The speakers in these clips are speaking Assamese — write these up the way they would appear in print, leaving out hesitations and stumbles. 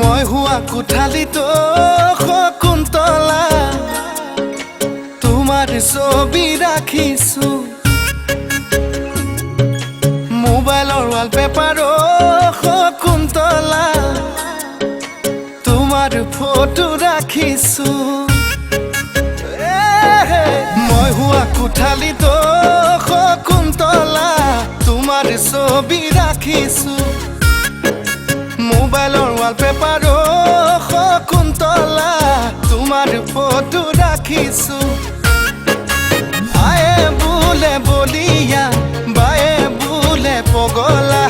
মই হুৱা কোঠালিতো শকুন্তলা তোমাৰ ছবি ৰাখিছো মোবাইলৰ ৱালপেপাৰো শকুন্তলা তোমাৰ ফটো ৰাখিছো মই হুৱা কোঠালিতো শকুন্তলা তোমাৰ ছবি ৰাখিছো মোবাইলৰ ৱালপেপাৰো শকুন্তলা তোমাৰ ফটো ৰাখিছো আয়ে বোলে বলিয়া বায়ে বোলে পগলা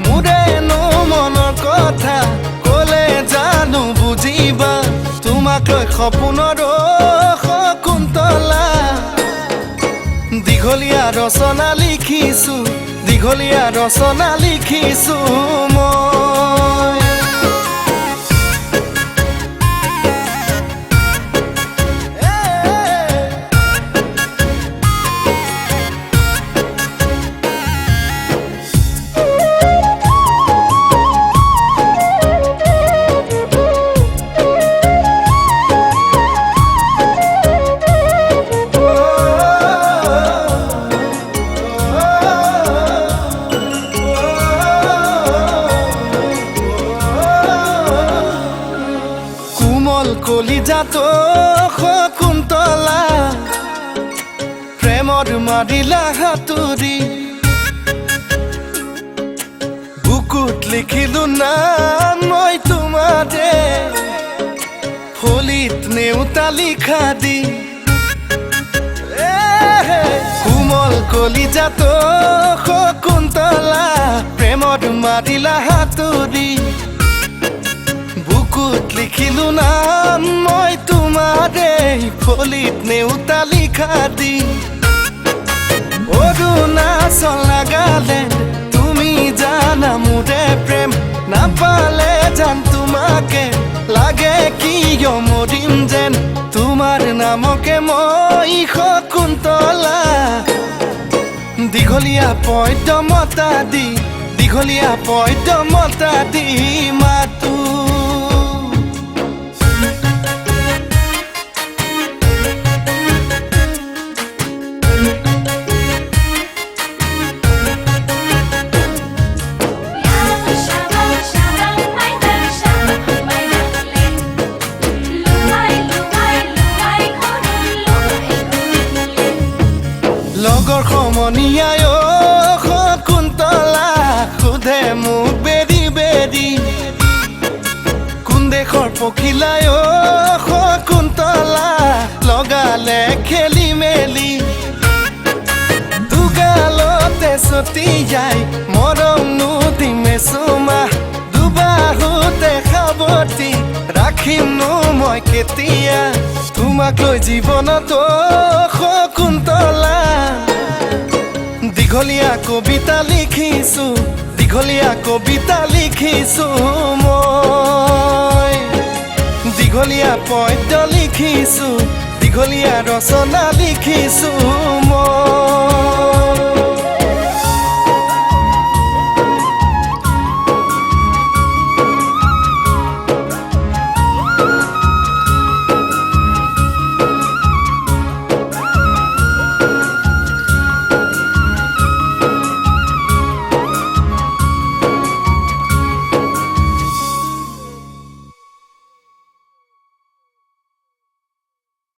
মোৰেনো মনৰ কথা ক'লে জানো বুজিবা তোমাক লৈ সপোনৰো শকুন্তলা দীঘলীয়া ৰচনা লিখিছো দীঘলীয়া ৰচনা লিখিছো মই কলিজাতো শকুন্তলা প্ৰেমৰ মাৰিলা হাতুৰি বুকুত লিখিলো নাম মই তোমাৰে ফলিত নেউতা লিখা দি কোমল কলিজাতো শকুন্তলা প্ৰেমৰ মাৰিলা হাতুৰি বুকুত লিখিলো নাম মই তোমাৰে ফলিত নেউতা লিখা দি অৰুণাচল নাগালেণ্ড তুমি জানা মোৰে প্ৰেম নাপালে জান তোমাকে লাগে কিয় মৰিম যেন তোমাৰ নামকে মই শকুন্তলা দীঘলীয়া পদ্যমতা দি দীঘলীয়া পদ্যমতা দি মাতো লগৰ সমনীয়াই শকুন্তলা সোধে মোক বেৰি বেৰি কোন দেশৰ পখিলাই শকুন্তলা লগালে খেলি মেলি দুগালতে ছটিয়াই মৰম নুদিমে চুমা দুবাহুতে সাৱটি ৰাখিমনো মই কেতিয়া তোমাক লৈ জীৱনতো শকুন্তলা দীঘলীয়া কবিতা লিখিছো দীঘলীয়া কবিতা লিখিছো মই দীঘলীয়া পদ্য লিখিছো দীঘলীয়া ৰচনা লিখিছো মই